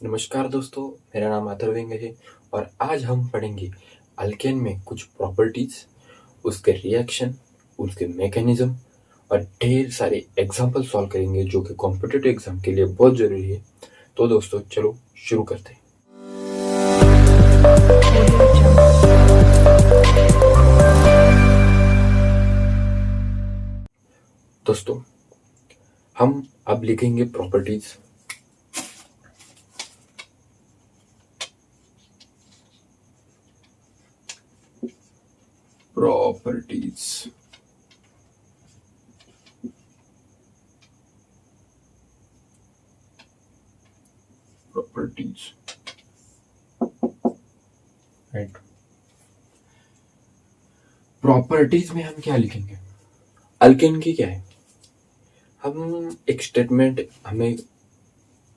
नमस्कार दोस्तों, मेरा नाम अथर्विंग है और आज हम पढ़ेंगे अल्केन में कुछ प्रॉपर्टीज, उसके रिएक्शन, उसके मैकेनिज्म और ढेर सारे एग्जांपल सॉल्व करेंगे जो कि कॉम्पिटिटिव एग्जाम के लिए बहुत जरूरी है। तो दोस्तों चलो शुरू करते हैं। दोस्तों हम अब लिखेंगे properties. Properties properties right. Properties में हम क्या लिखेंगे? अल्केन की क्या है? हम एक स्टेटमेंट हमें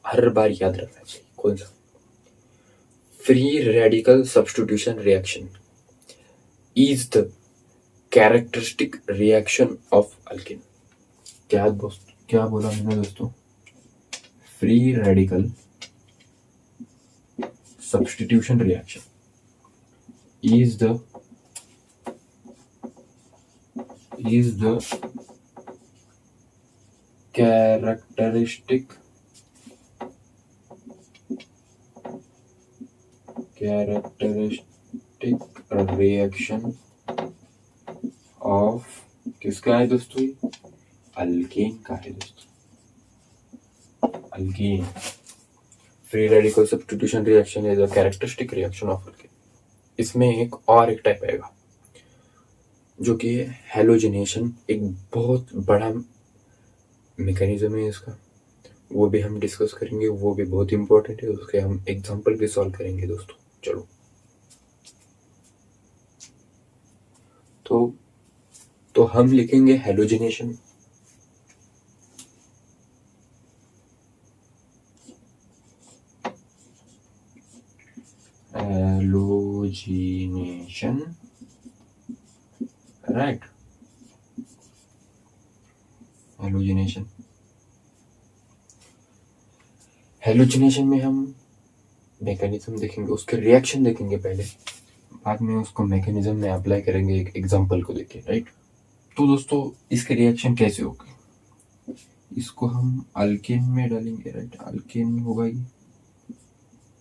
हर बार याद रखना चाहिए। कौन सा? Free radical substitution reaction is the characteristic reaction of alkane. क्या बोला मैंने दोस्तों? Free radical substitution reaction is the characteristic reaction of किसका है दोस्तों? ये अल्केन का है दोस्तों। Alkane free radical substitution reaction is the characteristic reaction of alkane. इसमें एक टाइप आएगा जो कि हेलोजिनेशन, एक बहुत बड़ा मैकेनिज्म है इसका, वो भी हम डिस्कस करेंगे, वो भी बहुत इंपॉर्टेंट है, उसके हम एग्जांपल भी सॉल्व करेंगे दोस्तों। चलो तो हम लिखेंगे हेलोजिनेशन। राइट। हेलोजिनेशन में हम मैकेनिज्म देखेंगे, उसके रिएक्शन देखेंगे पहले, बाद में उसको मैकेनिज्म में अप्लाई करेंगे एक एग्जांपल को लेके। राइट। तो दोस्तों इसके रिएक्शन कैसे होगा? इसको हम अल्केन में डालेंगे। राइट। अल्केन होगा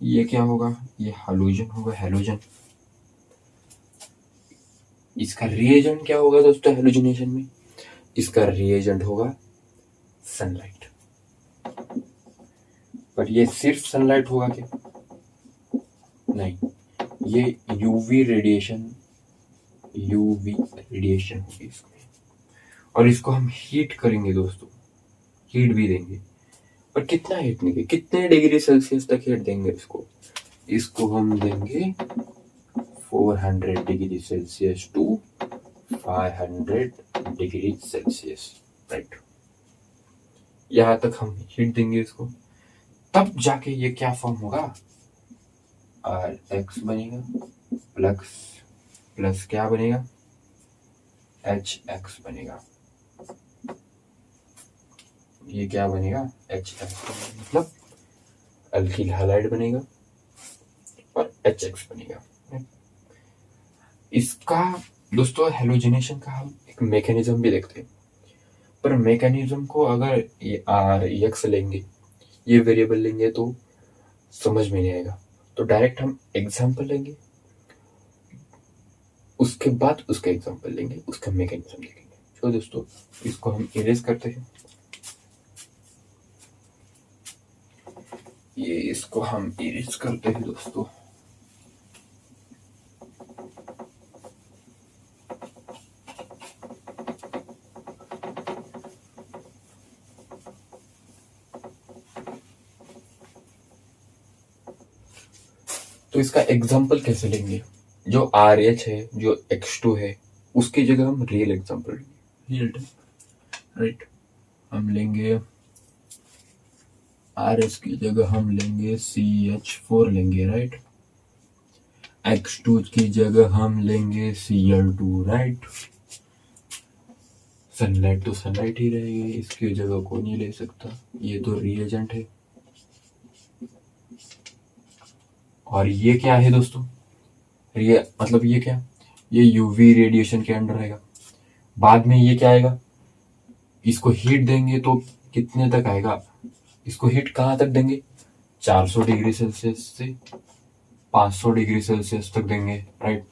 ये क्या होगा? ये हाइड्रोजन होगा, हेलोजन। इसका रिएजेंट क्या होगा दोस्तों हेलोजिनेशन में? इसका रिएजेंट होगा सनलाइट। पर ये सिर्फ सनलाइट होगा क्या? नहीं, ये यूवी रेडिएशन होगी इसमें, और इसको हम हीट करेंगे दोस्तों, हीट भी देंगे। पर कितना हीट देंगे? कितने डिग्री सेल्सियस तक हीट देंगे इसको हम देंगे 400 degree Celsius to 500 degree Celsius. Right. यहां तक हम हीट देंगे इसको, तब जाके ये क्या फॉर्म होगा? RX बनेगा, प्लस क्या बनेगा? HX बनेगा। ये क्या बनेगा? HX मतलब अल्किल हैलाइड बनेगा और HX बनेगा। इसका दोस्तों हेलोजिनेशन का हम एक मैकेनिज्म भी देखते हैं, पर मैकेनिज्म को अगर ये RX लेंगे, ये वेरिएबल लेंगे तो समझ में नहीं आएगा। तो डायरेक्ट हम एग्जांपल लेंगे, उसके बाद उसका एग्जांपल लेंगे, उसका मैकेनिज्म देखेंगे। तो दोस्तों इसको हम इरेज करते हैं। इसको हम इरेज करते हैं दोस्तों। तो इसका एग्जांपल कैसे लेंगे? जो RH है, जो X2 है, उसकी जगह हम रियल एग्जांपल लेंगे। राइट। हम लेंगे RS की जगह हम लेंगे CH4 लेंगे। राइट। X2 की जगह हम लेंगे Cl2। राइट। सनलाइट तो सनलाइट ही रहेगी, इसकी जगह कोई नहीं ले सकता, ये तो रिएजेंट है। और ये क्या है दोस्तों, ये मतलब ये क्या, ये यूवी रेडिएशन के अंडर रहेगा। बाद में ये क्या आएगा, इसको हीट देंगे तो कितने तक आएगा, इसको हीट कहाँ तक देंगे, 400 डिग्री सेल्सियस से 500 डिग्री सेल्सियस तक देंगे, राइट।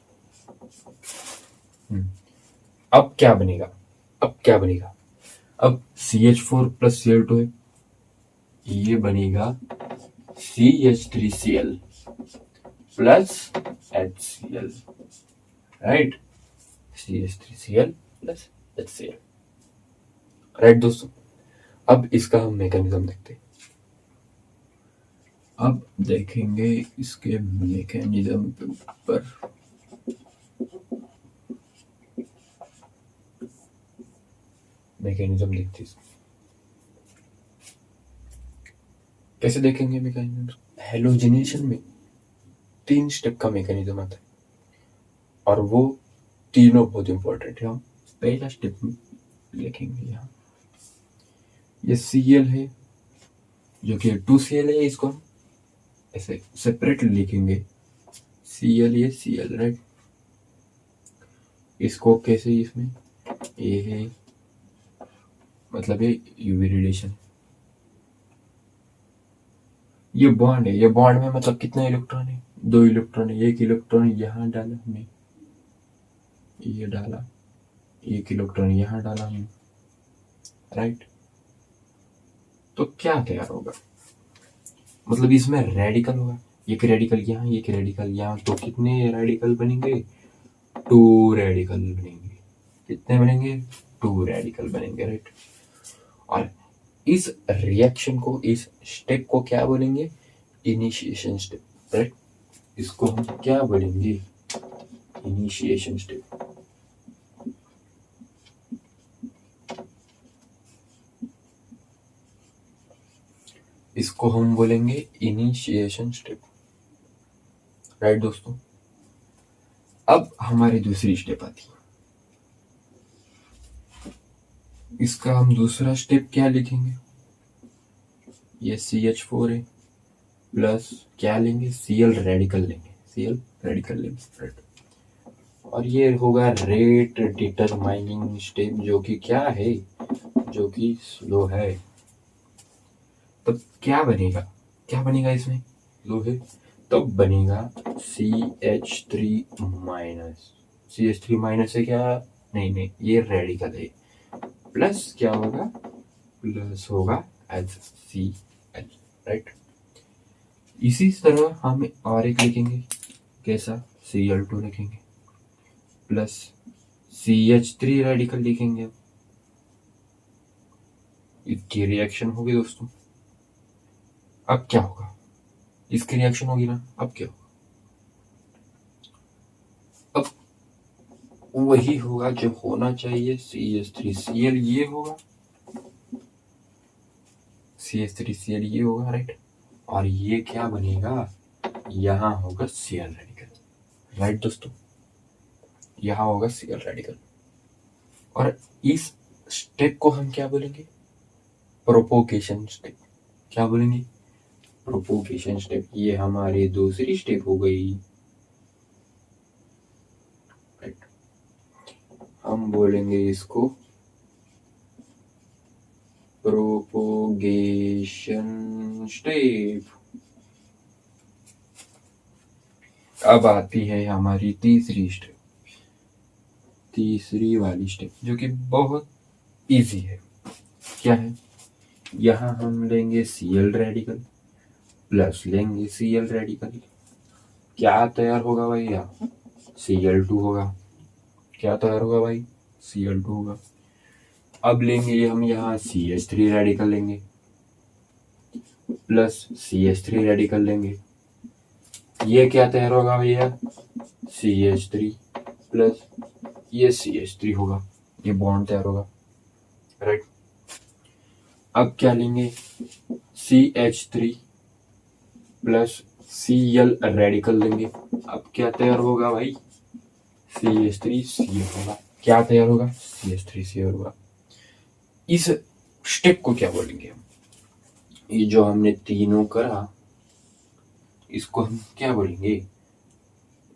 अब क्या बनेगा, अब CH4 प्लस Cl2 है, ये बनेगा CH3Cl plus HCl, right. CH3Cl plus HCl, right दोस्तों। अब इसका हम मैकेनिज्म देखते हैं। अब देखेंगे इसके मैकेनिज्म पर। मैकेनिज्म देखते हैं, कैसे देखेंगे मैकेनिज्म। हेलोजिनेशन में 3 स्टेप का मैकेनिज्म आता है और वो तीनों बहुत इंपॉर्टेंट है। हम पहला स्टेप में लिखेंगे, यहाँ ये Cl है जो कि 2Cl है, इसको हम ऐसे सेपरेटली लिखेंगे, Cl ये Cl, राइट। इसको कैसे, इसमें ये है मतलब ये यूवी रेडिएशन, ये बॉन्ड है, ये बॉन्ड में मतलब कितने इलेक्ट्रॉन है, 2 इलेक्ट्रॉन है। 1 इलेक्ट्रॉन यहाँ डाला हमने, ये डाला, 1 इलेक्ट्रॉन यहाँ डाला हमने, राइट। तो क्या तैयार होगा, मतलब इसमें रेडिकल होगा, एक रेडिकल यहाँ, एक रेडिकल यहाँ, तो कितने रेडिकल बनेंगे, 2 रेडिकल बनेंगे। कितने बनेंगे, 2 रेडिकल बनेंगे, राइट। और इस रिएक्शन को, इस स्टेप को क्या बोलेंगे, इनिशिएशन स्टेप, राइट। इसको हम क्या बोलेंगे, इनिशिएशन स्टेप। इसको हम बोलेंगे इनिशिएशन स्टेप, राइट दोस्तों। अब हमारी दूसरी स्टेप आती है, इसका हम दूसरा स्टेप क्या लिखेंगे, ये CH4 है प्लस क्या लेंगे, Cl रेडिकल लेंगे, राइट। और ये होगा रेट डिटरमाइनिंग स्टेप, जो कि क्या है, जो कि स्लो है। तब क्या बनेगा इसमें, स्लो है, तब बनेगा CH3 माइनस है क्या, नहीं, ये रेडिकल है, प्लस क्या होगा, प्लस होगा HCl, राइट। इसी तरह हम और एक लिखेंगे, कैसा, Cl2 लिखेंगे प्लस CH3 रेडिकल लिखेंगे। इसकी रिएक्शन होगी दोस्तों। अब क्या होगा, इसकी रिएक्शन होगी ना, अब क्या होगा, अब वही होगा जो होना चाहिए, CH3Cl ये होगा, CH3Cl ये होगा, राइट। और ये क्या बनेगा, यहाँ होगा Cl रेडिकल, राइट दोस्तों, यहाँ होगा Cl रेडिकल। और इस स्टेप को हम क्या बोलेंगे, प्रोपोगेशन स्टेप। क्या बोलेंगे, प्रोपोगेशन स्टेप। ये हमारी दूसरी स्टेप हो गई, राइट। हम बोलेंगे इसको प्रोपोगेशन स्टेप। अब आती है हमारी तीसरी स्टेप, तीसरी वाली स्टेप, जो कि बहुत इजी है। क्या है, यहां हम लेंगे Cl रेडिकल प्लस लेंगे Cl रेडिकल, क्या तैयार होगा भैया, Cl2 होगा। क्या तैयार होगा भाई, Cl2 होगा। अब लेंगे हम यहाँ CH3 रेडिकल लेंगे प्लस CH3 रेडिकल लेंगे, ये क्या तैयार होगा भैया, CH3 प्लस ये CH3 होगा, ये बॉन्ड तैयार होगा, राइट। अब क्या लेंगे, CH3 प्लस Cl रेडिकल लेंगे, अब क्या तैयार होगा भाई, CH3Cl होगा। क्या तैयार होगा, CH3Cl होगा। इस स्टेप को क्या बोलेंगे हम, ये जो हमने तीनों करा, इसको हम क्या बोलेंगे?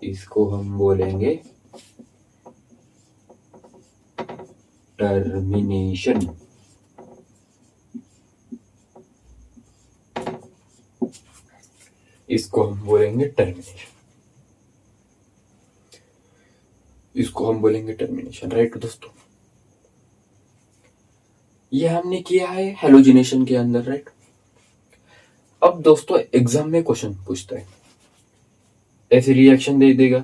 इसको हम बोलेंगे टर्मिनेशन। इसको हम बोलेंगे टर्मिनेशन। इसको हम बोलेंगे टर्मिनेशन, राइट दोस्तों? ये हमने किया है हेलोजिनेशन के अंदर, राइट? अब दोस्तों एग्जाम में क्वेश्चन पूछता है, ऐसे रिएक्शन दे देगा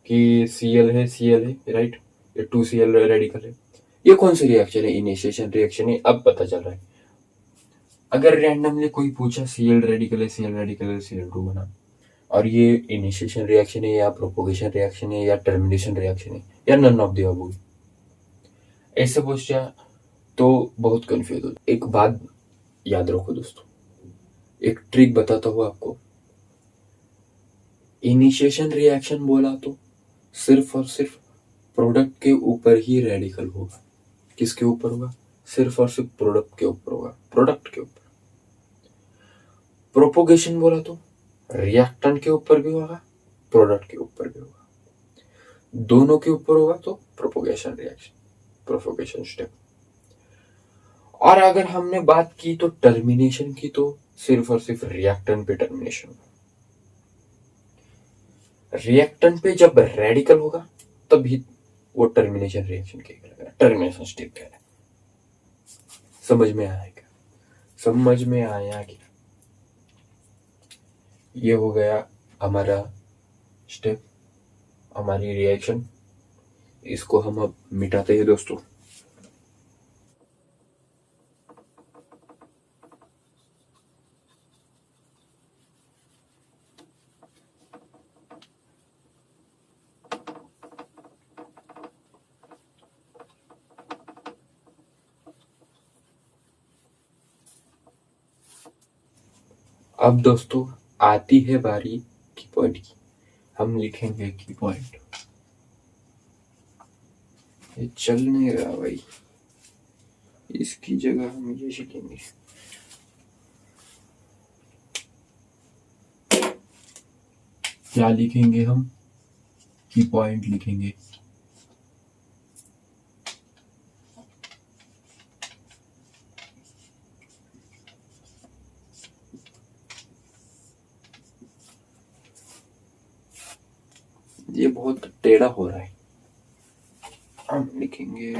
कि Cl है, Cl है, राइट? ये 2Cl रेडिकल है। ये कौन सी रिएक्शन है? इनिशिएशन रिएक्शन है। अब पता चल रहा है। अगर रैंडमली कोई पूछा Cl रेडिकल है, Cl रेडिकल है, Cl2 बना, और ये इनिशिएशन रिएक्शन है या प्रोपोगेशन रिएक्शन है या टर्मिनेशन रिएक्शन है या नन ऑफ द अबव, ऐसे पूछा तो बहुत कंफ्यूज हो। एक बात याद रखो दोस्तों, एक ट्रिक बताता हूँ आपको। इनिशिएशन रिएक्शन बोला तो सिर्फ और सिर्फ प्रोडक्ट के ऊपर ही रेडिकल होगा। किसके ऊपर होगा? सिर्फ और सिर्फ प्रोडक्ट के ऊपर होगा, प्रोडक्ट के ऊपर। प्रोपोगेशन बोला तो रिएक्टेंट के ऊपर भी होगा, प्रोडक्ट के ऊपर भी होगा, दोनों के ऊपर होगा तो प्रोपोगेशन रिएक्शन, प्रोपोगेशन स्टेप। और अगर हमने बात की तो टर्मिनेशन की, तो सिर्फ और सिर्फ रिएक्टेंट पे टर्मिनेशन होगा। रिएक्टेंट पे जब रेडिकल होगा तभी वो टर्मिनेशन रिएक्शन कहलाएगा, टर्मिनेशन स्टेप कहलाएगा। समझ में आया क्या? समझ में आया क्या? ये हो गया हमारा स्टेप, हमारी रिएक्शन। इसको हम अब मिटाते हैं दोस्तों। अब दोस्तों आती है बारी की पॉइंट की। हम लिखेंगे की पॉइंट। ये चल नहीं रहा भाई, इसकी जगह हम ये लिखेंगे। क्या लिखेंगे हम? की पॉइंट लिखेंगे। ये बहुत टेढ़ा हो रहा है, हम लिखेंगे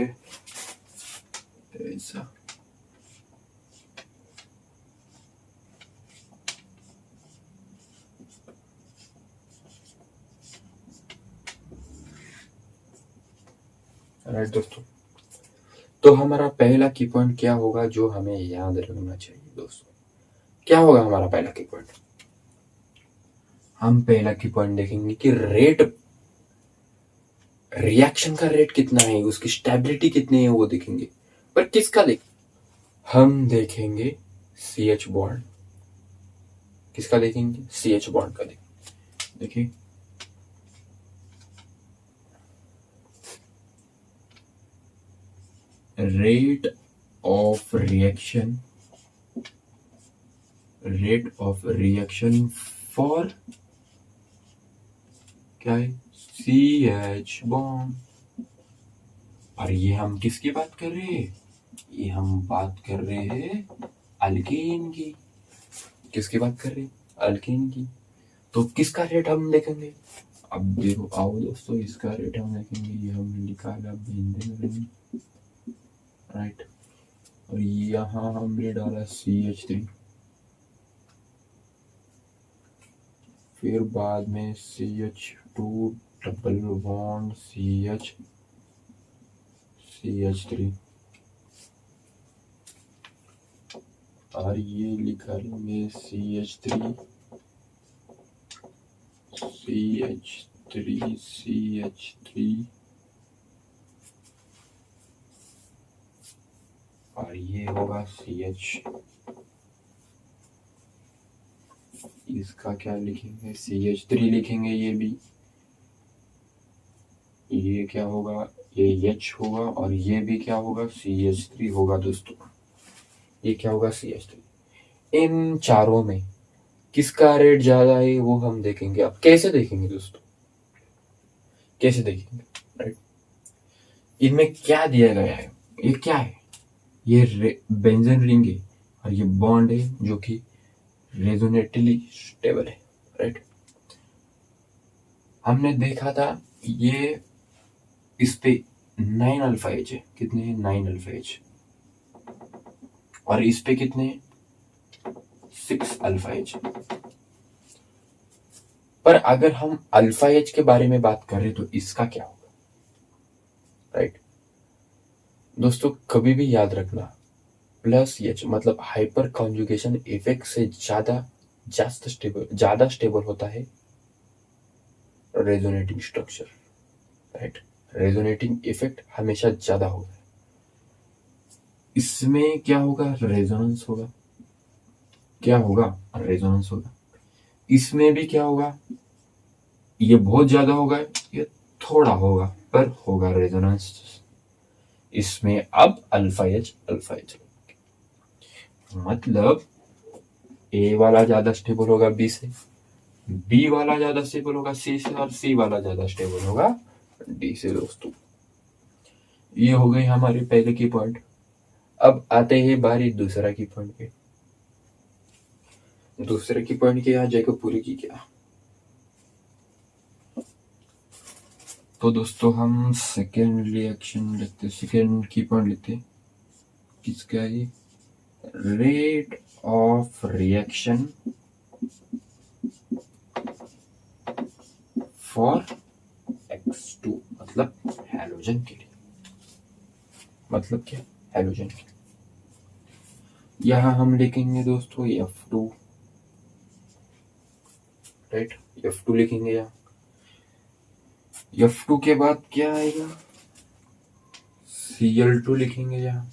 ऐसा। राइट दोस्तों, तो हमारा पहला की पॉइंट क्या होगा जो हमें याद रखना चाहिए दोस्तों? क्या होगा हमारा पहला की पॉइंट? हम पहला की पॉइंट देखेंगे कि रेट, रिएक्शन का रेट कितना है, उसकी स्टेबिलिटी कितनी है, वो देखेंगे। पर किसका देखेंगे? हम देखेंगे CH बॉन्ड। किसका देखेंगे? CH बॉन्ड का देखेंगे। देखिए रेट ऑफ रिएक्शन फॉर क्या है? CH bond. और ये हम किसकी बात कर रहे हैं? ये हम बात कर रहे हैं अल्केन की। किसकी बात कर रहे हैं? अल्केन की। तो किसका रेट हम देखेंगे? अब देखो, आओ दोस्तों, इसका रेट हम देखेंगे। ये हमने निकाला बेंजीन, राइट, और यहाँ हमने डाला CH3, फिर बाद में CH2 डबल बॉन्ड CH3, और ये लिखा लेंगे CH3 और ये होगा CH। इसका क्या लिखेंगे? CH3 लिखेंगे। ये भी, ये क्या होगा? ये H होगा, और ये भी क्या होगा? CH3 होगा दोस्तों। ये क्या होगा? CH3। इन चारों में किसका रेट ज्यादा है वो हम देखेंगे। अब कैसे देखेंगे दोस्तों, कैसे देखेंगे, राइट। इनमें क्या दिया गया है, ये क्या है, ये बेंजीन रिंग है और ये बॉन्ड है जो कि रेजोनेटली स्टेबल है, राइट। हमने देखा था ये, इस पे 9 अल्फा एच है, कितने हैं 9 अल्फा एच, और इस पे कितने 6 अल्फा एच। पर अगर हम अल्फा एच के बारे में बात करें तो इसका क्या होगा, राइट। दोस्तों कभी भी याद रखना, प्लस एच मतलब हाइपर कॉन्जुगेशन इफेक्ट से ज्यादा स्टेबल होता है resonating structure, right. Resonating effect हमेशा ज्यादा होगा। इसमें क्या होगा, रेजोनेंस होगा। क्या होगा, रेजोनेंस होगा। इसमें भी क्या होगा, ये बहुत ज्यादा होगा, ये थोड़ा होगा, पर होगा रेजोनेंस। इसमें अब अल्फा एच मतलब ए वाला ज्यादा स्टेबल होगा बी से, बी वाला ज्यादा स्टेबल होगा सी से, और सी वाला ज्यादा स्टेबल होगा डी से। दोस्तों ये हो गई हमारी पहले की पॉइंट। अब आते हैं बारी दूसरा की पॉइंट पे। दूसरे की पॉइंट की आ जाएगा पूरी की क्या। तो दोस्तों हम सेकेंड रिएक्शन लेते, सेकेंड की पॉइंट लेते, किसका ये, rate of reaction for X2 मतलब हैलोजन के लिए, मतलब क्या, हैलोजन के लिए। यहां हम लिखेंगे दोस्तों F2, राइट। F2 लिखेंगे यहाँ। F2 के बाद क्या आएगा, Cl2 लिखेंगे यहाँ।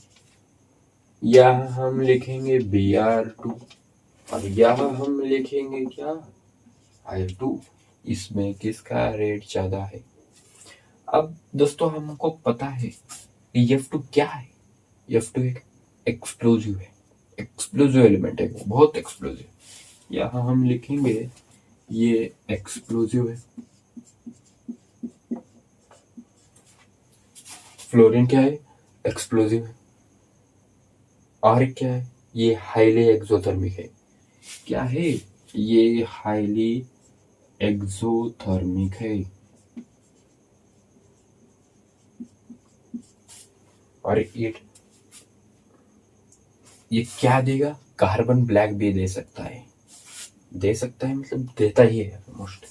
यहाँ हम लिखेंगे Br2 और यहाँ हम लिखेंगे क्या, I2। इसमें किसका रेट ज्यादा है। अब दोस्तों हमको पता है F2 क्या है। F2 एक एक्सप्लोजिव है, एक्सप्लोजिव एलिमेंट है, बहुत एक्सप्लोजिव। यहाँ हम लिखेंगे ये एक्सप्लोजिव है। फ्लोरीन क्या है, एक्सप्लोजिव है। और क्या है, ये हाईली एक्सोथर्मिक है। क्या है, ये हाईली एक्सोथर्मिक है। और ये क्या देगा, कार्बन ब्लैक भी दे सकता है, दे सकता है मतलब देता ही है most.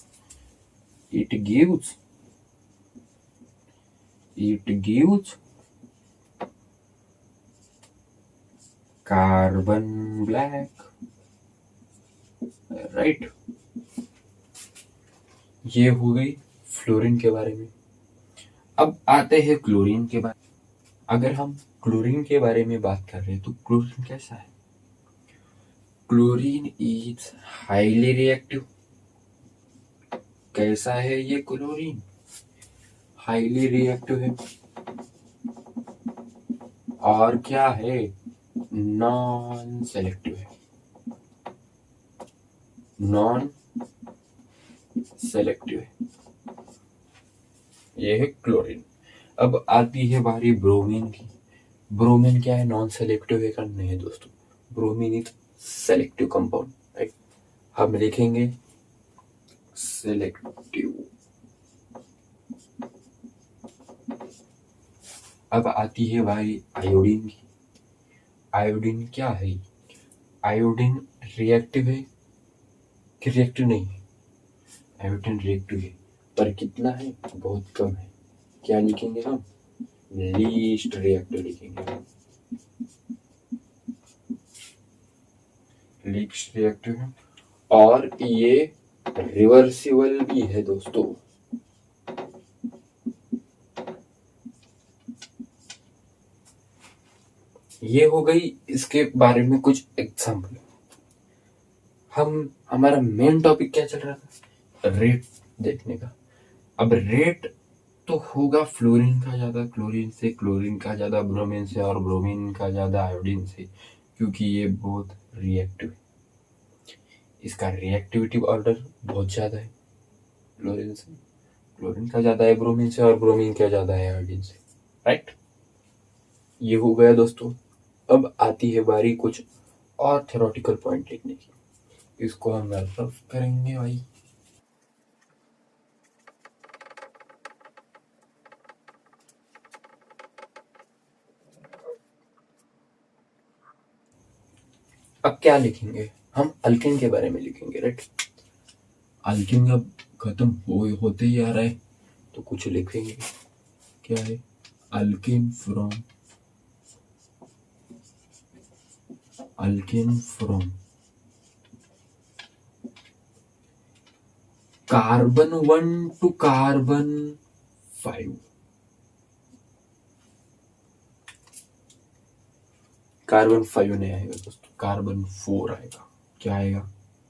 It gives carbon black, right. ये हो गई फ्लोरीन के बारे में। अब आते हैं क्लोरीन के बारे में। अगर हम क्लोरीन के बारे में बात कर रहे हैं तो क्लोरीन कैसा है, क्लोरीन इज हाईली रिएक्टिव। कैसा है ये क्लोरीन, हाईली रिएक्टिव है। और क्या है, नॉन सेलेक्टिव है, नॉन सेलेक्टिव है। ये है क्लोरीन। अब आती है बारी ब्रोमीन की। ब्रोमीन क्या है, नॉन सेलेक्टिव है क्या, नहीं दोस्तों, bromine is selective compound, right. हम लिखेंगे सेलेक्टिव। अब आती है बारी आयोडीन की। आयोडीन क्या है, आयोडीन रिएक्टिव है कि रिएक्टिव नहीं है, आयोडीन रिएक्टिव है, पर कितना है, बहुत कम है। क्या लिखेंगे हम, लीस्ट रिएक्टिव लिखेंगे, लीस्ट रिएक्टिव है। और ये रिवर्सिबल भी है दोस्तों। ये हो गई इसके बारे में कुछ एग्जाम्पल। हमारा मेन टॉपिक क्या चल रहा था, रेट देखने का। अब रेट तो होगा फ्लोरीन का ज्यादा क्लोरीन से, क्लोरीन का ज्यादा ब्रोमीन से, और ब्रोमीन का ज्यादा आयोडीन से, क्योंकि ये बहुत रिएक्टिव है। इसका रिएक्टिविटी ऑर्डर बहुत ज्यादा है क्लोरीन से, क्लोरीन का ज्यादा है ब्रोमीन से, और ब्रोमीन का ज्यादा है आयोडीन से, राइट। ये हो गया दोस्तों। अब आती है बारी कुछ और थ्योरेटिकल पॉइंट लिखने की, इसको हम रफ करेंगे भाई। अब क्या लिखेंगे, हम अल्केन के बारे में लिखेंगे, राइट। अल्केन अब खत्म होते ही आ रहा है, तो कुछ लिखेंगे। क्या है, alkane from carbon 1 to carbon 5। Carbon 5 नहीं आएगा दोस्तों, कार्बन 4 आएगा। क्या आएगा,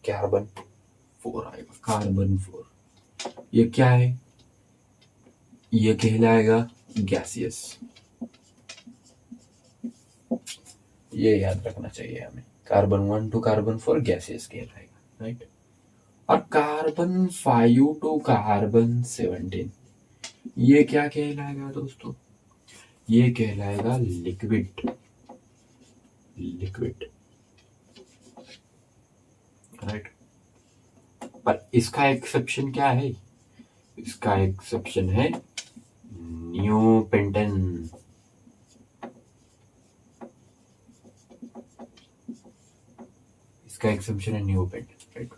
कार्बन 4 आएगा, कार्बन 4। ये क्या है, ये कहलाएगा गैसियस। ये याद रखना चाहिए हमें, कार्बन 1 to कार्बन 4 गैसियस कहलाएगा, राइट। और कार्बन 5 to कार्बन 17 ये क्या कहलाएगा दोस्तों, ये कहलाएगा लिक्विड, राइट। पर इसका एक्सेप्शन क्या है, इसका एक्सेप्शन है न्यूपेंटेन। इसका एक्सेप्शन है न्यूपेंटेन, राइट।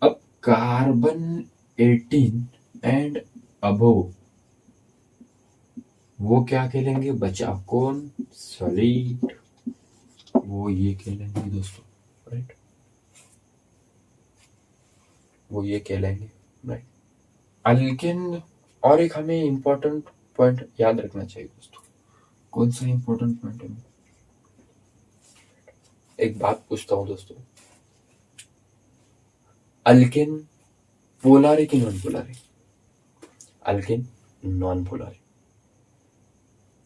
अब कार्बन 18 एंड अबोव वो क्या कहलेंगे, बचा कौन, सॉलिड, वो ये कहलेंगे दोस्तों, राइट। वो ये कहलेंगे, राइट। अल्केन, और एक हमें इंपॉर्टेंट पॉइंट याद रखना चाहिए दोस्तों। कौन सा इंपॉर्टेंट पॉइंट है, एक बात पूछता हूं दोस्तों, अल्केन पोलर है कि नॉन पोलर है, अल्केन नॉन पोलर है।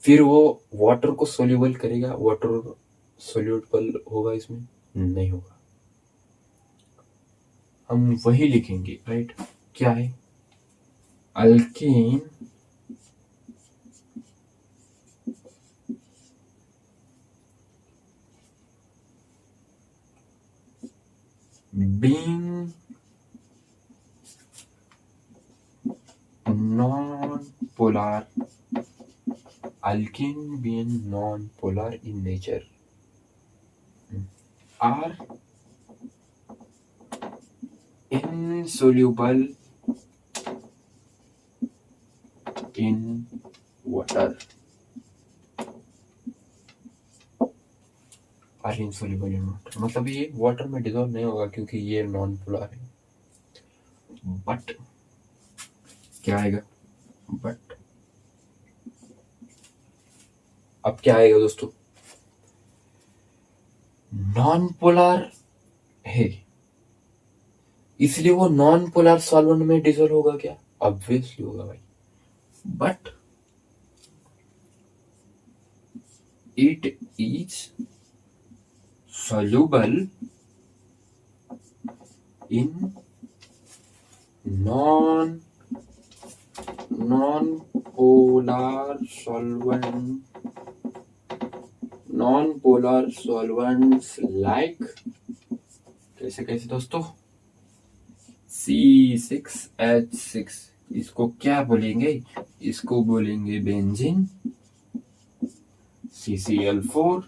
फिर वो वाटर को सोल्यूबल करेगा, वाटर सोल्यूबल होगा इसमें, नहीं होगा। हम वही लिखेंगे, राइट। क्या है, alkane being non-polar, alkene being non-polar in nature are insoluble in water, are insoluble in water, मतलब ये वाटर में डिजोल्व नहीं होगा क्योंकि ये नॉन पोलर है। बट क्या आएगा, बट अब क्या आएगा दोस्तों, नॉन पोलर है इसलिए वो नॉन पोलर सॉल्वेंट में डिजोल्व होगा क्या, ऑब्वियसली होगा भाई। But it is soluble in non-polar solvents like, कैसे दोस्तों, C6H6, इसको क्या बोलेंगे, इसको बोलेंगे benzene, CCl4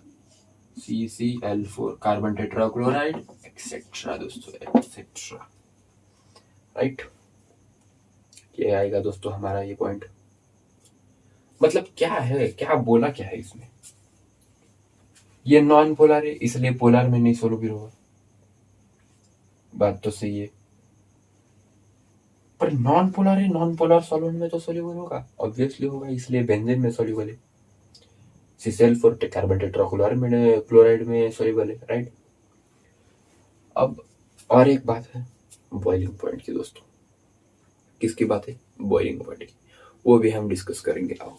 carbon tetrachloride, etcetera दोस्तों, एक्सेट्रा, राइट। ये आएगा दोस्तों हमारा ये पॉइंट। मतलब क्या है, क्या बोला क्या है इसमें, ये नॉन पोलर है इसलिए पोलर में नहीं सोल्यूबल होगा, बात तो सही है। पर नॉन पोलर है, नॉन पोलर सॉल्वेंट में तो सोल्यूबल होगा, ऑब्वियसली होगा, इसलिए बेंजीन में सोल्यूबल है। CCl4 कार्बन टेट्राक्लोराइड में सोल्यूबल है, राइट। अब और एक बात है बॉइलिंग पॉइंट की दोस्तों, किसकी बात है, बॉइलिंग पॉइंट की, वो भी हम डिस्कस करेंगे। आओ,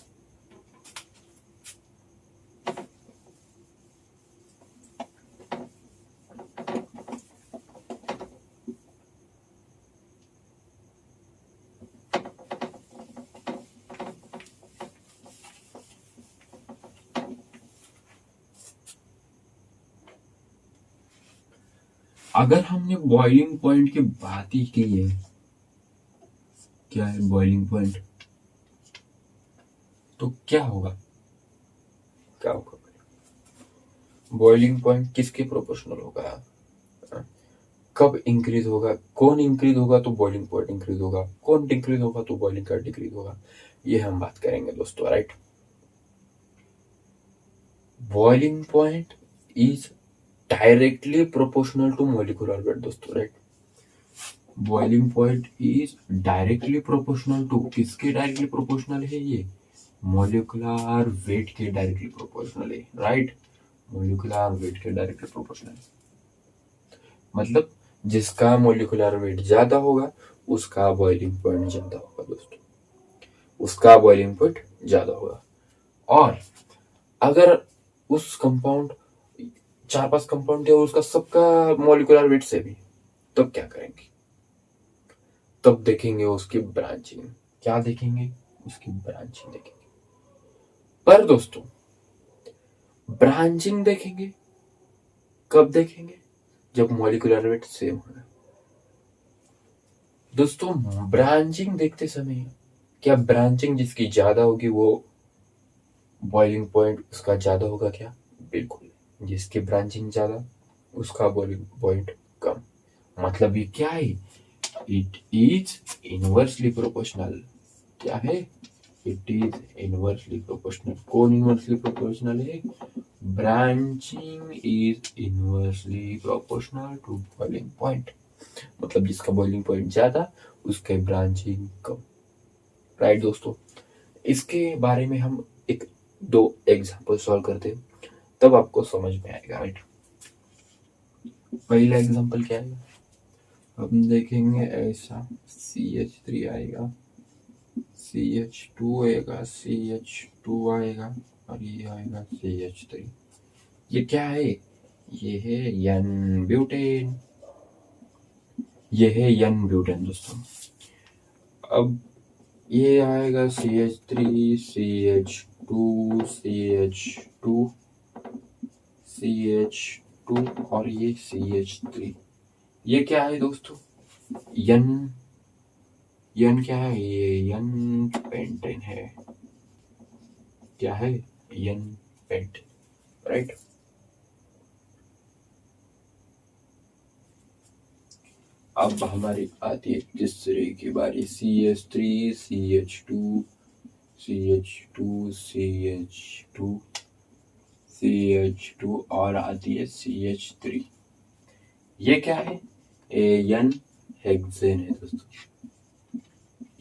अगर हमने बॉइलिंग पॉइंट की बात ही की है, क्या है बॉइलिंग पॉइंट, तो क्या होगा, क्या होगा बॉइलिंग पॉइंट किसके प्रोपोर्शनल होगा, कब इंक्रीज होगा, कौन इंक्रीज होगा तो बॉइलिंग पॉइंट इंक्रीज होगा, कौन डिक्रीज होगा तो बॉइलिंग पॉइंट डिक्रीज होगा, ये हम बात करेंगे दोस्तों, right. Boiling point is directly proportional to molecular weight दोस्तों, right. Boiling point is directly proportional to, किसके डायरेक्टली प्रोपोर्शनल है ये, मोलिकुलर वेट के डायरेक्टली प्रोपोर्शनल है, राइट। मोलिकुलर वेट के डायरेक्टली प्रोपोर्शनल, मतलब जिसका मोलिकुलर वेट ज्यादा होगा उसका बॉइलिंग पॉइंट ज्यादा होगा दोस्तों, उसका बॉइलिंग पॉइंट ज्यादा होगा। और अगर उस कंपाउंड, 4-5 कंपाउंड है उसका सबका मोलिकुलर वेट से भी, तब क्या करेंगे, तब देखेंगे उसकी ब्रांचिंग, क्या देखेंगे, उसकी ब्रांचिंग देखेंगे। पर दोस्तों ब्रांचिंग देखेंगे कब देखेंगे, जब मॉलिक्यूलर वेट सेम होगा दोस्तों। ब्रांचिंग देखते समय क्या ब्रांचिंग जिसकी ज्यादा होगी वो बॉइलिंग पॉइंट उसका ज्यादा होगा क्या, बिल्कुल। जिसकी ब्रांचिंग ज्यादा उसका बॉइलिंग पॉइंट कम, मतलब ये क्या है, इट इज इनवर्सली प्रोपोर्शनल, क्या है, इट इज इनवर्सली प्रोपोर्शनल। कौन इनवर्सली प्रोपोर्शनल है, branching is inversely proportional to boiling point, मतलब जिसका बॉइलिंग पॉइंट ज्यादा उसके ब्रांचिंग कम, राइट दोस्तों। इसके बारे में हम एक दो एग्जांपल सॉल्व करते हैं, तब आपको समझ में आएगा, राइट। पहला एग्जांपल क्या है, हम देखेंगे ऐसा CH3 आएगा, CH2 आएगा, CH2 आएगा और ये आएगा CH3। ये क्या है, ये है एन ब्यूटेन, ये है एन ब्यूटेन दोस्तों। अब ये आएगा CH3, CH2, CH2, CH2 और ये CH3। ये क्या है दोस्तों, एन, एन क्या है, ये एन पेंटेन है, क्या है, एन पेंटेन, राइट। अब हमारी आती है तीसरे की बारी, CH3, CH2, CH2, CH2, CH2 और आती है CH3। ये क्या है, एन हेक्सेन है दोस्तों,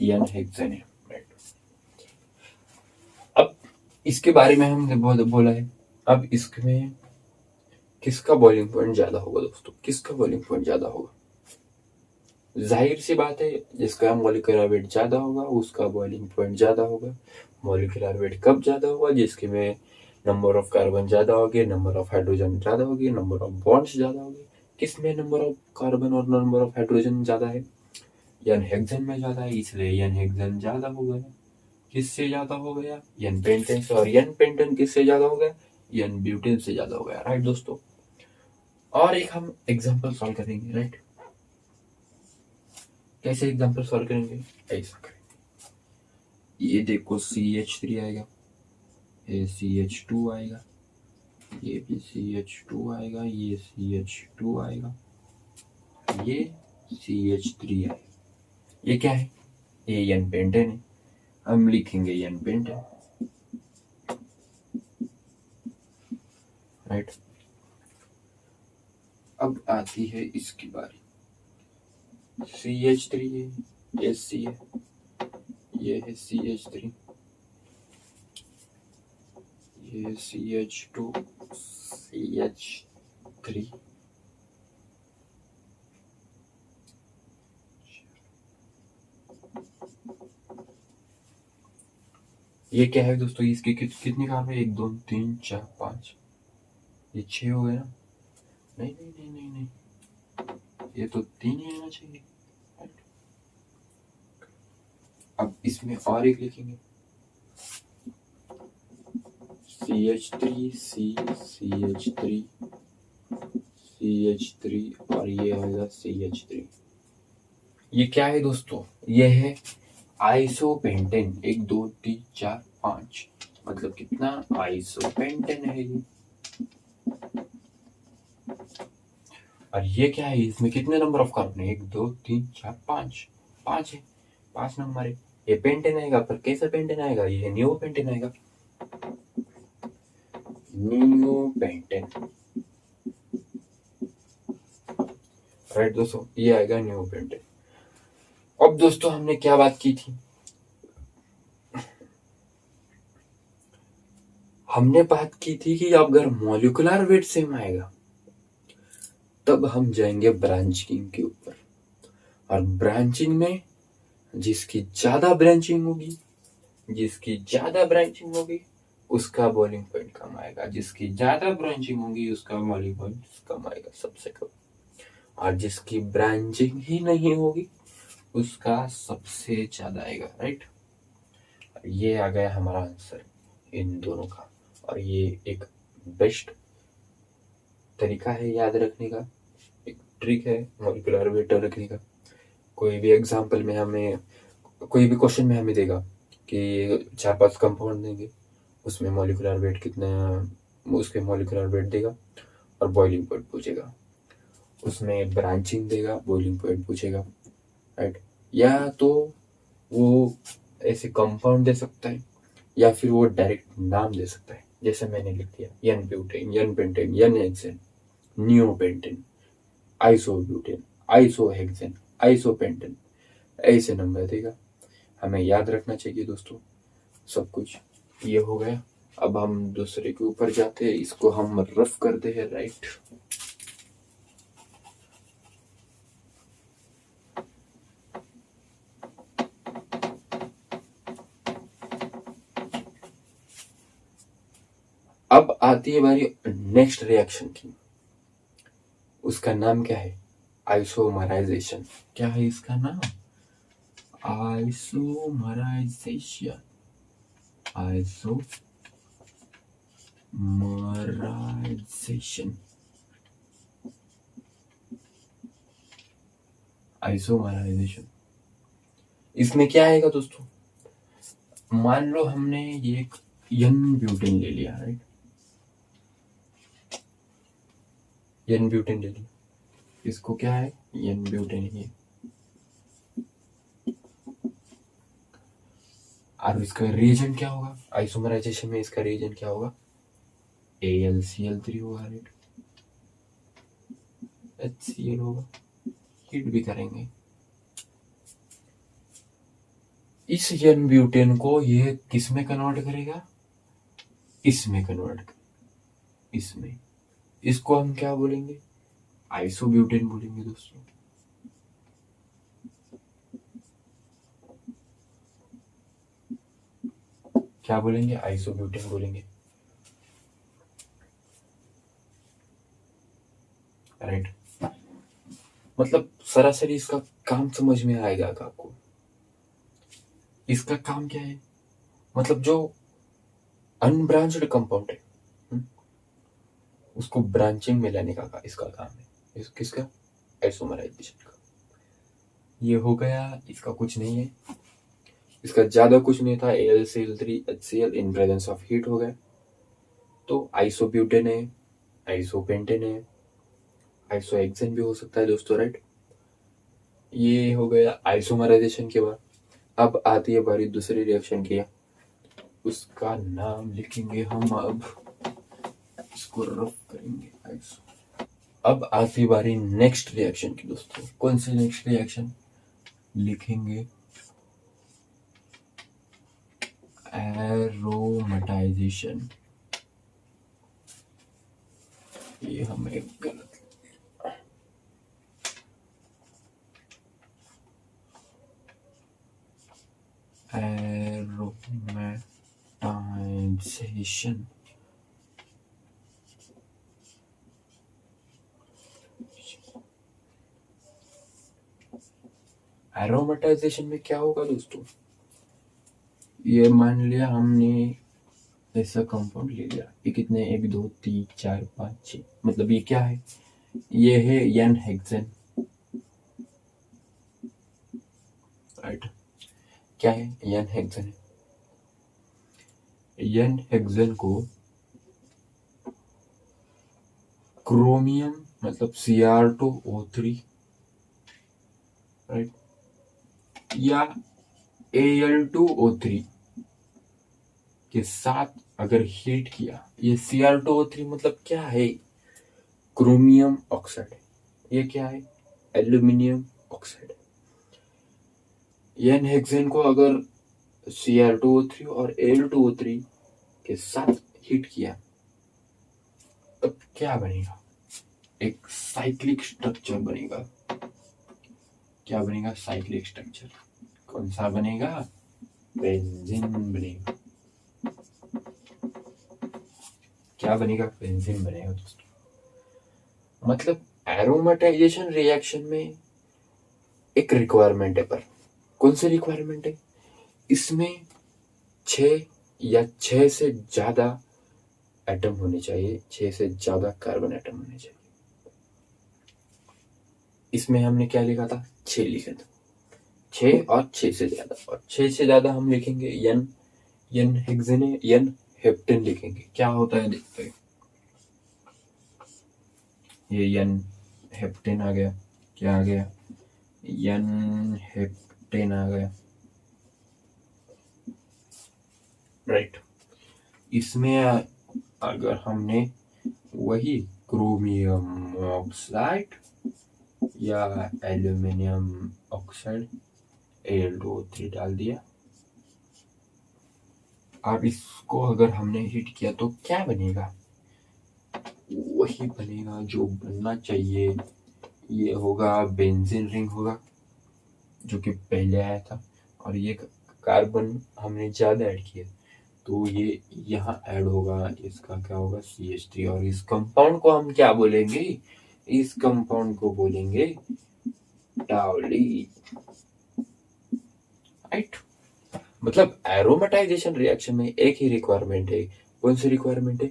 एन हेक्सेन है, राइट। अब इसके बारे में हमने बोला है, अब इसमें किसका बॉइलिंग पॉइंट ज्यादा होगा दोस्तों, किसका बॉइलिंग पॉइंट ज्यादा होगा, जाहिर सी बात है जिसका मॉलिक्यूलर वेट ज्यादा होगा उसका बॉइलिंग पॉइंट ज्यादा होगा। मॉलिक्यूलर वेट कब ज्यादा होगा, जिसके में नंबर ऑफ कार्बन ज्यादा होगी, नंबर ऑफ हाइड्रोजन ज्यादा होगी, नंबर ऑफ बॉन्ड्स ज्यादा होगी। किसमें नंबर ऑफ कार्बन और नंबर ऑफ हाइड्रोजन ज्यादा है, एन हेक्सेन में ज्यादा है, इसलिए एन हेक्सेन ज्यादा हो गया। किससे ज्यादा हो गया, एन पेंटेन से, और एन पेंटेन किससे ज्यादा हो गया, एन ब्यूटेन से ज्यादा हो गया, राइट दोस्तों। और एक हम एग्जांपल सॉल्व करेंगे, राइट। कैसे एग्जांपल सॉल्व करेंगे, ऐसा करेंगे, ये देखो CH3 आएगा, ये CH2 आएगा, ये भी CH2 आएगा, ये CH2 आएगा, ये CH3 आएगा। ये क्या है, ये एन पेंटेन है, हम लिखेंगे एन पेंटेन, राइट। अब आती है इसकी बारी, CH3 है, ये C है, ये है CH3, ये CH2, CH3, ये क्या है दोस्तों, इसके कितने कार्बन, 1 2 3 4 5, ये 6 हो गए ना, नहीं नहीं नहीं नहीं नहीं, ये तो 3 ही आना चाहिए। अब इसमें और एक लिखेंगे, CH3, C, CH3, CH3 और ये होगा CH3। ये क्या है दोस्तों? ये है आइसोपेंटेन। 1 2 3 4 5, मतलब कितना आइसोपेंटेन है ये। और ये क्या है? इसमें कितने नंबर ऑफ कार्बन है? 1 2 3 4 5, 5 है, 5 नंबर है। ये पेंटेन आएगा, पर कैसा पेंटेन आएगा? ये न्यू पेंटेन आएगा, न्यू पेंटेन। राइट दोस्तों, ये आएगा न्यू पेंटेन। अब दोस्तों हमने क्या बात की थी? हमने बात की थी कि अगर मॉलिक्यूलर वेट सेम आएगा तब हम जाएंगे ब्रांचिंग के ऊपर। और ब्रांचिंग में जिसकी ज्यादा ब्रांचिंग होगी उसका बॉइलिंग पॉइंट कम आएगा, जिसकी ज्यादा ब्रांचिंग होगी उसका बॉइलिंग पॉइंट कम आएगा, सबसे कम। और जिसकी ब्रांचिंग ही नहीं होगी उसका सबसे ज्यादा आएगा। राइट, ये आ गया हमारा आंसर इन दोनों का। और ये एक बेस्ट तरीका है याद रखने का, एक ट्रिक है मॉलिक्यूलर वेट रखने का। कोई भी एग्जांपल में हमें, कोई भी क्वेश्चन में हमें देगा कि 4-5 कंपाउंड देंगे, उसमें मॉलिक्यूलर वेट कितना, उसके मॉलिक्यूलर वेट देगा और बॉइलिंग पॉइंट पूछेगा। उसमें ब्रांचिंग देगा, बॉइलिंग पॉइंट पूछेगा। राइट, या तो वो ऐसे कंपाउंड दे सकता है या फिर वो डायरेक्ट नाम दे सकता है, जैसे मैंने लिख दिया n butane, n pentane, n hexane, neopentane, isobutane, isohexane, isopentane, ऐसे नंबर देगा। हमें याद रखना चाहिए दोस्तों सब कुछ। ये हो गया। अब हम दूसरे के ऊपर जाते हैं, इसको हम रफ करते हैं। राइट, अब आती है बारी नेक्स्ट रिएक्शन की। उसका नाम क्या है? आइसोमराइजेशन। क्या है इसका नाम? आइसोमराइजेशन। आइसोमराइजेशन। इसमें क्या आएगा दोस्तों? मान लो हमने ये एक एन ब्यूटेन ले लिया। राइट, एन ब्यूटेन ले लिया, इसको क्या है? एन ब्यूटेन है। और इसका रिएजेंट क्या होगा? आइसोमराइजेशन में इसका रिएजेंट क्या होगा? AlCl3 होगा। राइट, HCl होगा। हीट भी करेंगे। इस एन ब्यूटेन को ये किस में कन्वर्ट करेगा? इसमें कन्वर्ट करेगा, इसमें। इसको हम क्या बोलेंगे? आइसोब्यूटेन बोलेंगे दोस्तों। क्या बोलेंगे? आइसोब्यूटेन बोलेंगे। राइट, मतलब सरासरी इसका काम समझ में आएगा आपको। इसका काम क्या है? मतलब जो अनब्रांच्ड कंपाउंड है उसको ब्रांचिंग में लाने का इसका काम है। किसका? आइसोमराइजेशन का। ये हो गया, इसका कुछ नहीं है, इसका ज्यादा कुछ नहीं था। AlCl3 HCl in presence of heat हो गया, तो आइसोब्यूटेन है, आइसोपेंटेन है, आइसोहेक्सेन भी हो सकता है दोस्तों। राइट, ये हो गया आइसोमराइजेशन के बाद। अब आती है बारी दूसरी रिएक्शन की, उसका नाम लिखेंगे हम। अब इसको रफ करेंगे आइसो। अब आती बारी नेक्स्ट रिएक्शन की दोस्तों। कौन सी नेक्स्ट रिएक्शन? लिखेंगे एरोमेटाइजेशन। ये हमें गलत, एरोमेटाइजेशन। एरोमेटाइजेशन में क्या होगा दोस्तों? ये मान लिया हमने ऐसा कंपाउंड ले लिया, ये कितने? 1 2 3 4 5 6, मतलब ये क्या है? ये है एन हेक्सेन, राइट। क्या है? एन हेक्सेन है। एन हेक्सेन को क्रोमियम मतलब Cr2O3, राइट, या Al2O3 के साथ अगर हीट किया, ये Cr2O3 मतलब क्या है? Chromium oxide. ये क्या है? Aluminium oxide. एन हेक्सेन को अगर Cr2O3 और Al2O3 के साथ हीट किया तब क्या बनेगा? एक साइक्लिक स्ट्रक्चर बनेगा। क्या बनेगा? Cyclic structure. कौन सा बनेगा? बेंजीन बनेगा। क्या बनेगा? बेंजीन बनेगा दोस्तों। मतलब एरोमेटाइजेशन रिएक्शन में एक रिक्वायरमेंट है, पर कौन सी रिक्वायरमेंट है? इसमें 6 या 6 से ज्यादा एटम होने चाहिए, 6 से ज्यादा कार्बन एटम होने चाहिए। इसमें हमने क्या लिखा था? 6 लिखा था। 6 और 6 से ज्यादा, और 6 से ज्यादा हम लिखेंगे एन हेक्सेन, एन हेप्टेन लिखेंगे। क्या होता है देखते हैं। ये एन हेप्टेन आ गया। क्या आ गया? एन हेप्टेन आ गया, राइट। इसमें अगर हमने वही क्रोमियम ऑक्साइड या एल्यूमिनियम ऑक्साइड Al2O3 डाल दिया, अब इसको अगर हमने हीट किया तो क्या बनेगा? वही बनेगा जो बनना चाहिए। ये होगा बेंजीन रिंग होगा, जो कि पहले आया था, और ये कार्बन हमने ज्यादा ऐड किया तो ये यहाँ ऐड होगा। इसका क्या होगा? CH3। और इस कंपाउंड को हम क्या बोलेंगे? इस कंपाउंड को बोलेंगे टाओलीन, राइट। मतलब एरोमेटाइजेशन रिएक्शन में एक ही रिक्वायरमेंट है। कौन सी रिक्वायरमेंट है?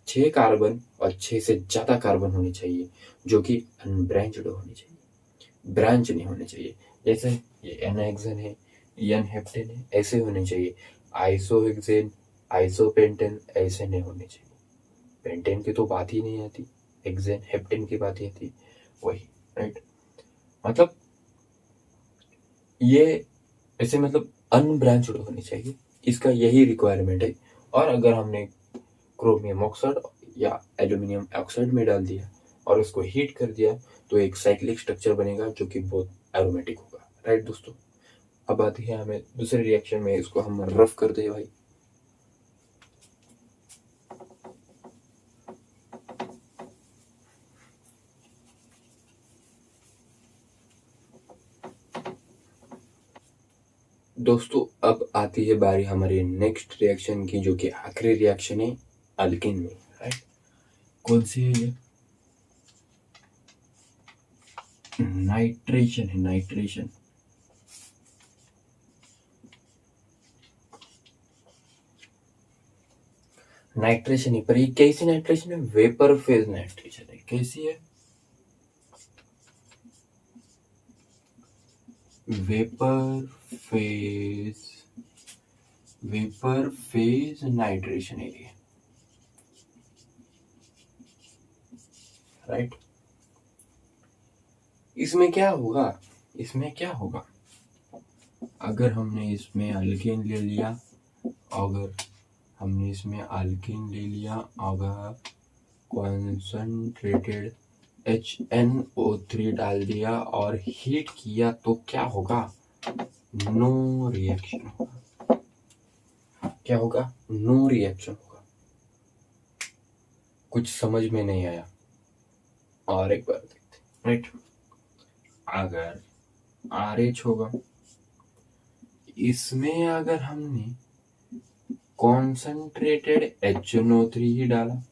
6 कार्बन और 6 से ज्यादा कार्बन होने चाहिए, जो कि अनब्रांच्ड होने चाहिए, ब्रांच नहीं होने चाहिए। जैसे ये एन हेक्सेन है, एन हेप्टेन है, ऐसे होने चाहिए। आइसोहेक्सेन, आइसोपेंटेन ऐसे नहीं होने चाहिए। पेंटेन की तो बात ही नहीं आती, हेक्सेन हेप्टेन की बात ही आती, वही, राइट। मतलब ये ऐसे मतलब अनब्रांच्ड होने चाहिए, इसका यही रिक्वायरमेंट है। और अगर हमने क्रोमियम ऑक्साइड या एल्यूमिनियम ऑक्साइड में डाल दिया और उसको हीट कर दिया तो एक साइक्लिक स्ट्रक्चर बनेगा, जो कि बहुत एरोमेटिक होगा, राइट दोस्तों। अब आती है हमें दूसरे रिएक्शन में, इसको हम रफ कर दे भाई। दोस्तों अब आती है बारी हमारे नेक्स्ट रिएक्शन की, जो कि आखिरी रिएक्शन है अल्किन में, राइट। कौन सी है ये? नाइट्रेशन है, नाइट्रेशन। नाइट्रेशन है, पर ये कैसी नाइट्रेशन है? वेपर फेज नाइट्रेशन है। कैसी है? Vapour phase, vapour phase nitration है ये, राइट। इसमें क्या होगा? इसमें क्या होगा? अगर हमने इसमें अल्केन ले लिया, अगर हमने इसमें अल्केन ले लिया, अगर कॉन्सेंट्रेटेड HNO3 डाल दिया और हीट किया तो क्या होगा? नो रिएक्शन होगा। क्या होगा? नो रिएक्शन होगा। कुछ समझ में नहीं आया, और एक बार देखते, राइट। अगर RH होगा, इसमें अगर हमने कॉन्सेंट्रेटेड HNO3 ही डाला,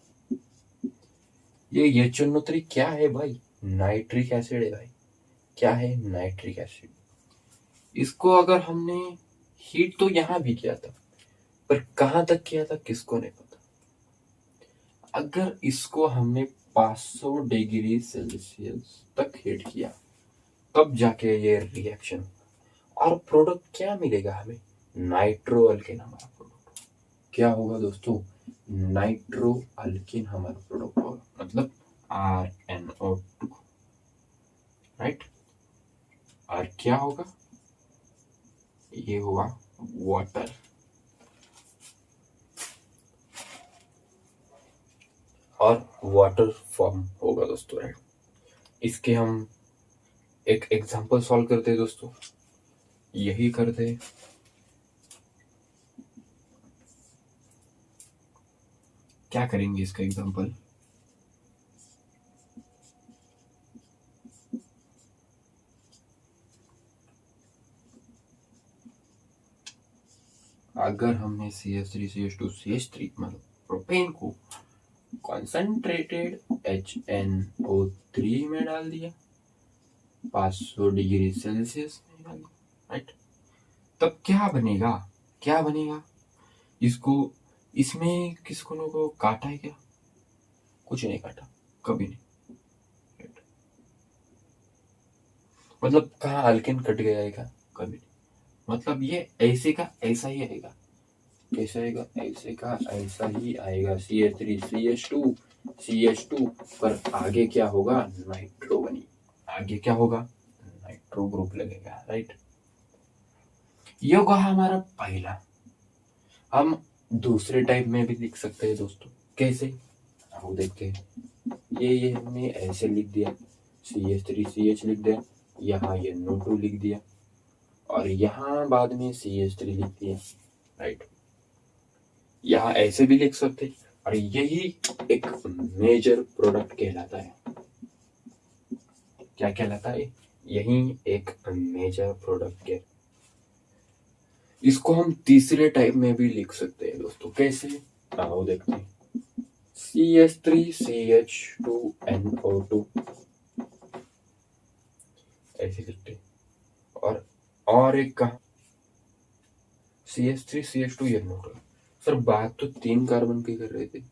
ये HNO3 क्या है भाई? नाइट्रिक एसिड है भाई। क्या है? Nitric acid. इसको अगर हमने हीट तो यहां भी किया था, पर कहां तक किया था किसको नहीं पता। अगर इसको हमने 500 डिग्री सेल्सियस तक हीट किया, तब जाके ये रिएक्शन, और प्रोडक्ट क्या मिलेगा हमें? नाइट्रो अल्केन हमारा प्रोडक्ट क्या होगा दोस्तों? नाइट्रो अल्केन हमारा प्रोडक्ट होगा, मतलब RNO2, राइट। और क्या होगा? ये हुआ वाटर, और वाटर फॉर्म होगा दोस्तों, राइट। इसके हम एक एग्जांपल सॉल्व करते हैं दोस्तों, यही करते हैं। क्या करेंगे इसका एग्जांपल? अगर हमने CH3CH2CH3 मतलब प्रोपेन को कॉन्सेंट्रेटेड HNO3 में डाल दिया, 500 डिग्री सेल्सियस में डाल दिया, राइट, तब क्या बनेगा? क्या बनेगा? इसको, इसमें किसको को काटा है क्या? कुछ नहीं काटा, कभी नहीं, right? मतलब कहाँ अल्केन कट गया है क्या? कभी नहीं। मतलब ये ऐसे का ऐसा ही आएगा, कैसा आएगा? ऐसे का ऐसा ही आएगा, CH3CH2 पर आगे क्या होगा? नाइट्रो बनी, आगे क्या होगा? नाइट्रो ग्रुप लगेगा, राइट। ये होगा हमारा पहला। हम दूसरे टाइप में भी लिख सकते हैं दोस्तों, कैसे? आओ देखते हैं। ये हमने ऐसे लिख दिया, CH3CH लिख दिया, यहाँ ये NO2 लिख दिया, और यहाँ बाद में CH3 लिख दिया, राइट। यहाँ ऐसे भी लिख सकते, और यही एक मेजर प्रोडक्ट कहलाता है। क्या कहलाता है? यही एक मेजर प्रोडक्ट के। इसको हम तीसरे टाइप में भी लिख सकते हैं दोस्तों, कैसे? आओ देखते हैं। CH3CH2NO2 ऐसे लिखते हैं, और एक कहा CH3CH2NO2। सर बात तो 3 कार्बन की कर रहे थे,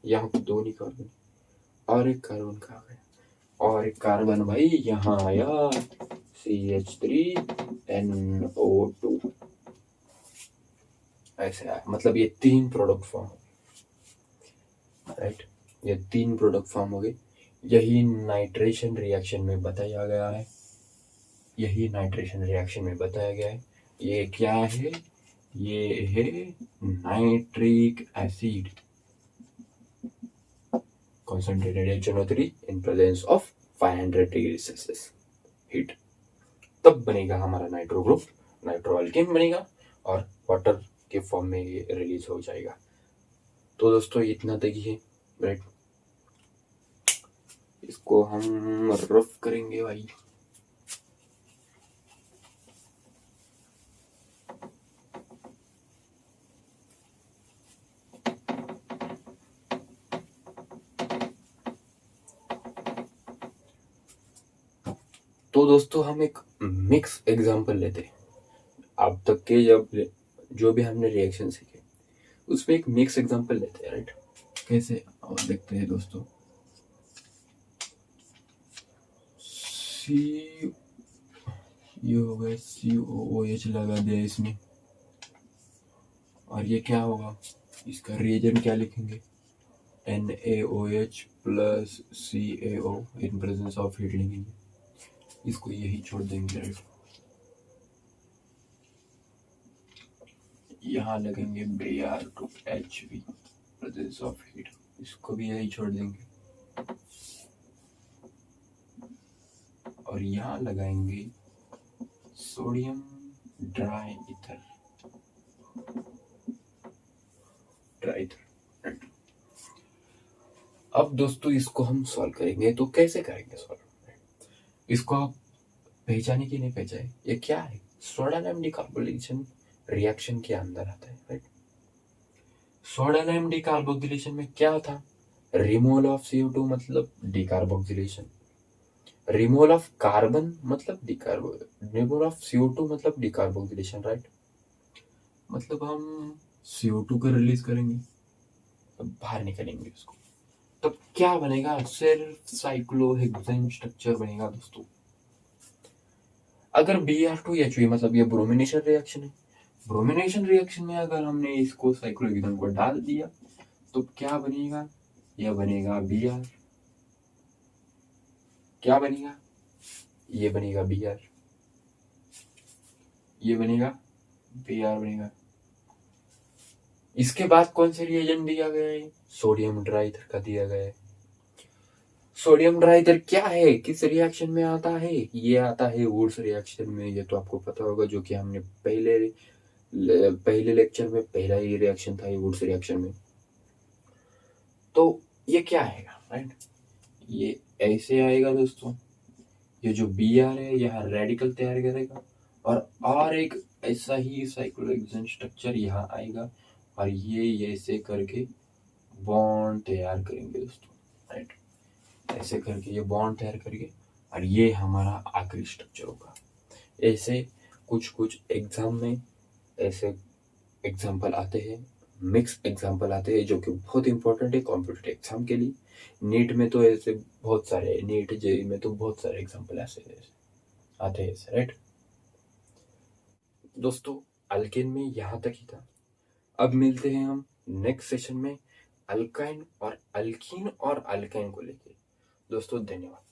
यहाँ पे 2 ही कार्बन, और एक कार्बन कहाँ गया? और एक कार्बन भाई यहाँ आया, CH3NO2 ऐसे आया, मतलब ये 3 प्रोडक्ट फॉर्म, राइट। ये 3 प्रोडक्ट फॉर्म हो गए। यही नाइट्रेशन रिएक्शन में बताया गया है, यही नाइट्रेशन रिएक्शन में बताया गया है। ये क्या है? ये है nitric acid, concentrated HNO3 in presence of 500 degree Celsius heat, तब बनेगा हमारा नाइट्रो ग्रुप, नाइट्रो अल्केन बनेगा, और वाटर के फॉर्म में ये रिलीज हो जाएगा। तो दोस्तों इतना तक ही है, राइट। इसको हम रफ करेंगे भाई। तो दोस्तों हम एक मिक्स एग्जांपल लेते हैं। अब तक के जो भी हमने रिएक्शन सीखे उसमें एक मिक्स एग्जांपल लेते हैं, राइट। कैसे? और देखते हैं दोस्तों। ये हो गया, COOH लगा दिया इसमें, और ये क्या होगा? इसका रिएजेंट क्या लिखेंगे? NaOH plus CaO in presence of heat लिखेंगे, इसको यही छोड़ देंगे, राइट। यहाँ लगेंगे Br2HB प्रेजेंस ऑफ हीट, इसको भी यही छोड़ देंगे, और यहाँ लगाएंगे सोडियम ड्राई ईथर, अब दोस्तों इसको हम सॉल्व करेंगे। तो कैसे करेंगे सॉल्व? इसको आप पहचाने की नहीं पहचाने, ये क्या है? सोडा लाइम डिकार्बोक्सिलेशन रिएक्शन के अंदर आता है, राइट। सोडा लाइम डिकार्बोक्सिलेशन में क्या था? रिमूवल ऑफ CO2 मतलब डिकार्बोक्सिलेशन, रिमूवल ऑफ कार्बन मतलब रिमूवल ऑफ CO2 मतलब डिकार्बोक्सिलेशन, राइट। मतलब हम CO2 को रिलीज करेंगे, बाहर निकलेंगे उसको, तब क्या बनेगा, सिर्फ साइक्लोहेक्सेन स्ट्रक्चर बनेगा दोस्तों। अगर Br2He मतलब ये ब्रोमिनेशन रिएक्शन है, ब्रोमिनेशन रिएक्शन में अगर हमने इसको साइक्लोहेक्सेन को डाल दिया तो क्या बनेगा, यह बनेगा Br, क्या बनेगा, ये बनेगा Br, ये बनेगा Br बनेगा। इसके बाद कौन से रिएजेंट दिया गया है, सोडियम ड्राइथर का दिया गया है। सोडियम ड्राइथर क्या है, किस रिएक्शन में आता है, ये आता है वुड्स रिएक्शन में। ये तो आपको पता होगा, जो कि हमने पहले लेक्चर में पहला ही रिएक्शन था ये वुड्स रिएक्शन में। तो ये क्या आएगा, राइट, ये ऐसे आएगा दोस्तों। ये जो Br है यहाँ रेडिकल तैयार करेगा और एक ऐसा ही साइक्लोहेक्सेन स्ट्रक्चर यहाँ आएगा और ये ऐसे करके बॉन्ड तैयार करेंगे दोस्तों, राइट, ऐसे करके ये बॉन्ड तैयार करेंगे और ये हमारा आखिरी स्ट्रक्चर होगा। ऐसे कुछ एग्जाम में ऐसे एग्जाम्पल आते हैं, मिक्स एग्जाम्पल आते हैं, जो कि बहुत इंपॉर्टेंट है कॉम्पिटिटिव एग्जाम के लिए। नीट में तो ऐसे बहुत सारे, नीट जेई में तो बहुत सारे एग्जाम्पल ऐसे आते हैं, राइट दोस्तों। अल्केन में यहाँ तक ही था। अब मिलते हैं हम नेक्स्ट सेशन में अल्काइन और अल्कीन और अल्काइन को लेके। दोस्तों धन्यवाद।